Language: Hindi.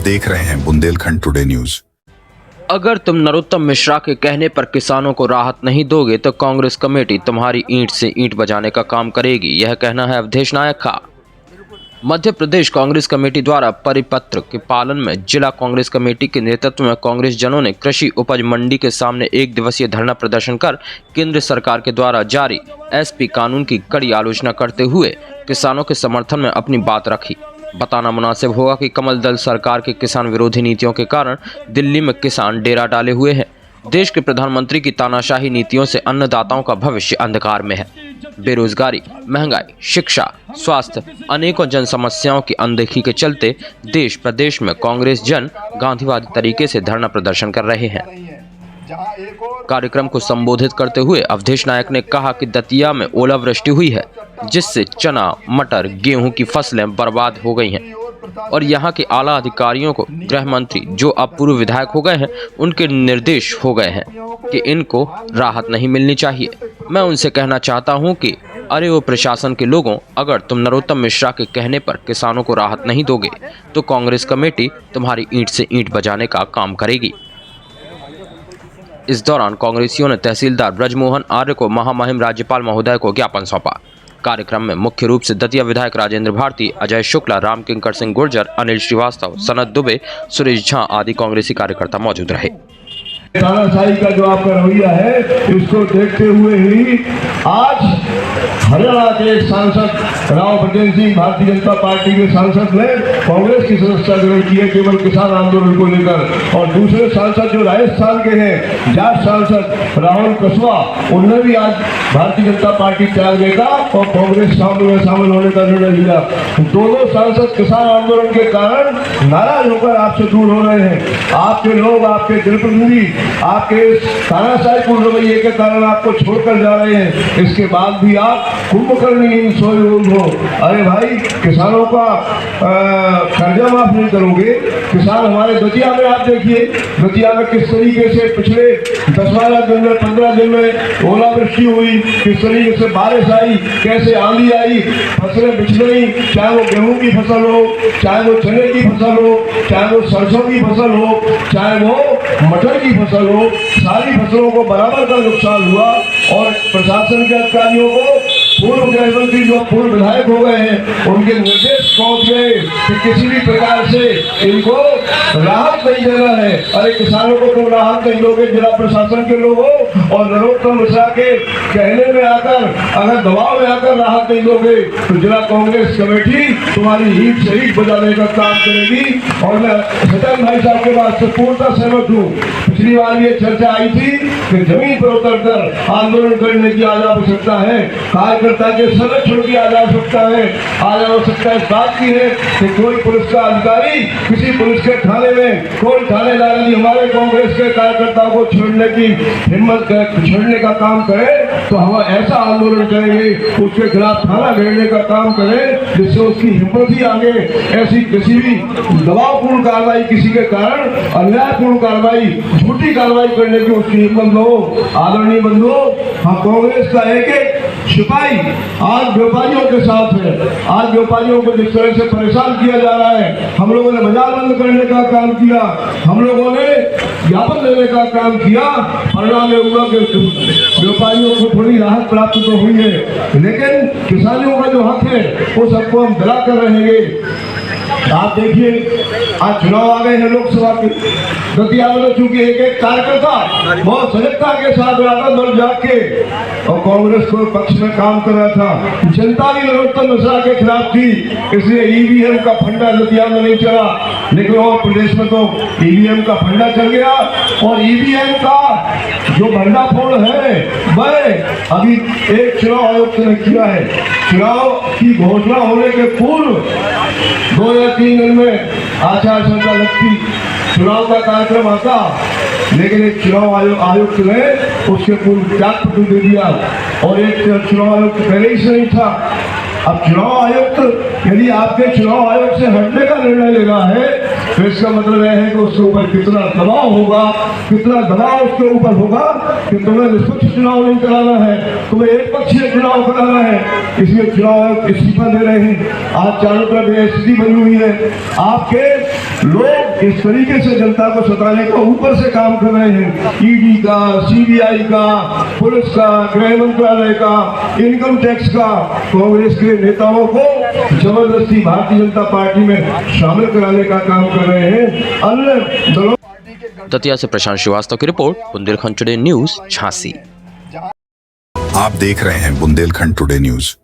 देख रहे हैं बुंदेलखंड टुडे न्यूज। अगर तुम नरोत्तम मिश्रा के कहने पर किसानों को राहत नहीं दोगे तो कांग्रेस कमेटी तुम्हारी ईंट से ईंट बजाने का काम करेगी, यह कहना है अवधेश नायक का। मध्य प्रदेश कांग्रेस कमेटी द्वारा परिपत्र के पालन में जिला कांग्रेस कमेटी के नेतृत्व में कांग्रेस जनों ने कृषि उपज मंडी के सामने 1 दिवसीय धरना प्रदर्शन कर केंद्र सरकार के द्वारा जारी एसपी कानून की कड़ी आलोचना करते हुए किसानों के समर्थन में अपनी बात रखी। बताना मुनासिब होगा कि कमल दल सरकार के किसान विरोधी नीतियों के कारण दिल्ली में किसान डेरा डाले हुए हैं। देश के प्रधानमंत्री की तानाशाही नीतियों से अन्नदाताओं का भविष्य अंधकार में है। बेरोजगारी, महंगाई, शिक्षा, स्वास्थ्य, अनेकों जन समस्याओं की अनदेखी के चलते देश प्रदेश में कांग्रेस जन गांधीवादी तरीके से धरना प्रदर्शन कर रहे हैं। कार्यक्रम को संबोधित करते हुए अवधेश नायक ने कहा कि दतिया में ओलावृष्टि हुई है, जिससे चना, मटर, गेहूं की फसलें बर्बाद हो गई हैं और यहां के आला अधिकारियों को गृह मंत्री, जो अब पूर्व विधायक हो गए हैं, उनके निर्देश हो गए हैं कि इनको राहत नहीं मिलनी चाहिए। मैं उनसे कहना चाहता हूं कि अरे वो प्रशासन के लोगों, अगर तुम नरोत्तम मिश्रा के कहने पर किसानों को राहत नहीं दोगे तो कांग्रेस कमेटी तुम्हारी ईंट से ईंट बजाने का काम करेगी। इस दौरान कांग्रेसियों ने तहसीलदार ब्रजमोहन आर्य को महामहिम राज्यपाल महोदय को ज्ञापन सौंपा। कार्यक्रम में मुख्य रूप से दतिया विधायक राजेंद्र भारती, अजय शुक्ला, राम किंकर सिंह गुर्जर, अनिल श्रीवास्तव, सनत दुबे, सुरेश झा आदि कांग्रेसी कार्यकर्ता मौजूद रहे। तानाशाही का जो आपका रवैया है, इसको देखते हुए ही आज हरियाणा के एक सांसद राव बलदेव सिंह, भारतीय जनता पार्टी के सांसद ने कांग्रेस की सदस्यता ग्रहण की है केवल किसान आंदोलन को लेकर। और दूसरे सांसद जो राजस्थान के हैं, जाट सांसद राहुल कस्वा, उन्होंने भी आज भारतीय जनता पार्टी त्यागने का और कांग्रेस में शामिल होने का निर्णय लिया। दोनों सांसद किसान आंदोलन के कारण नाराज होकर आपसे दूर हो रहे हैं। आपके लोग, आपके जनप्रतिनिधि आपके तानाशाहीपूर्ण रवैये के कारण आपको छोड़कर जा रहे हैं। इसके बाद भी आप कुंभकर्णी सोए हो। अरे भाई, किसानों का कर्जा माफ नहीं करोगे। किसान हमारे दतिया में, आप देखिए दतिया में किस तरीके से पिछले 10-12 दिन में, 15 दिन में ओलावृष्टि हुई, किस तरीके से बारिश आई, कैसे आंधी आई, फसलें बिछ गई, चाहे वो गेहूं की फसल हो, चाहे वो चने की फसल हो, चाहे वो सरसों की फसल हो, चाहे वो मटर की फसल हो, सारी फसलों को बराबर का नुकसान हुआ। और प्रशासन के अधिकारियों को, पूर्व गृह मंत्री जो पूर्व विधायक हो गए हैं, उनके निर्देश पहुंच गए कि किसी भी प्रकार से इनको राहत नहीं देना है। अरे किसानों को तुम राहत नहीं दोगे, जिला प्रशासन के लोगों, और नरोत्तम मिश्रा के कहने में आकर, अगर दबाव में आकर राहत नहीं दोगे तो जिला कांग्रेस कमेटी तुम्हारी ईंट से ईंट बजाने का काम करेगी। और मैं सचिन भाई साहब के बात से पूर्णतः सहमत हूँ। पिछली बार ये चर्चा आई थी कि जमीन पर उतरकर आंदोलन करने की आज आवश्यकता है, कार्यकर्ता के संरक्षण की आज आवश्यकता है। आज आवश्यकता इस बात की है कि कोई पुलिस का अधिकारी किसी पुलिस के थाने में, कोई थानेदार यदि हमारे कांग्रेस के कार्यकर्ताओं को छोड़ने की हिम्मत छोड़ने का काम करे तो हम ऐसा आंदोलन करेंगे, उसके खिलाफ थाना घेरने का काम करें, जिससे उसकी हिम्मत ही आगे ऐसी किसी भी दबावपूर्ण कार्रवाई, किसी के कारण अन्यायपूर्ण कार्रवाई, झूठी कार्रवाई करने की उसकी हिम्मत हो। आदरणीय बंधुओं, हम कांग्रेस का एक सिपाही आज व्यापारियों के साथ है। आज व्यापारियों को जिस तरह से परेशान किया जा रहा है, हम लोगों ने बाजार बंद करने का काम किया, हम लोगों ने ज्ञापन देने का काम किया। परिणाम ये हुआ कि व्यापारियों को थोड़ी राहत प्राप्त तो हुई है, लेकिन किसानों का जो हक है वो सबको हम दिला कर रहेंगे। आप देखिए, आज चुनाव आ गए हैं लोकसभा के। दतिया में चूंकि एक कार्यकर्ता बहुत सजगता के साथ रात भर जाग के और कांग्रेस को पक्ष में काम कर रहा था। जनता भी नरोत्तम मिश्रा के खिलाफ थी, इसलिए ईवीएम का फंडा दतिया में नहीं चला, लेकिन और प्रदेश में तो ईवीएम का फंडा चल गया। और ईवीएम का जो भंडाफोड़ है वह अभी एक चुनाव आयोग ने किया है। चुनाव की घोषणा होने के पूर्व 2 या 3 दिन में आचार संहिता लगती, चुनाव का कार्यक्रम आता, लेकिन एक चुनाव आयुक्त ने उसके पूर्व त्यागपत्र दे दिया। और एक चुनाव आयुक्त पहले ही से नहीं था। अब चुनाव आयुक्त यदि आपके चुनाव आयोग से हटने का निर्णय लेना है तो इसका मतलब यह है कि उसके ऊपर कितना दबाव होगा, कितना दबाव उसके ऊपर होगा कि तुम्हें निष्पक्ष चुनाव नहीं कराना है, तुम्हें एक पक्षीय चुनाव कराना है। इसलिए चुनाव आयोग इस्तीफा दे रहे हैं। आज चारों तरफ यह स्थिति बनी हुई है। आपके लोग इस तरीके से जनता को सताने का ऊपर से काम कर रहे हैं। ईडी का, सीबीआई का, पुलिस का, गृह मंत्रालय का, इनकम टैक्स का, कांग्रेस के नेताओं को जबरदस्ती भारतीय जनता पार्टी में शामिल कराने का काम कर रहे हैं। अन्य दलों दतिया से प्रशांत श्रीवास्तव की report, Bundelkhand today news, Jhansi. आप देख रहे हैं बुंदेलखंड टुडे न्यूज।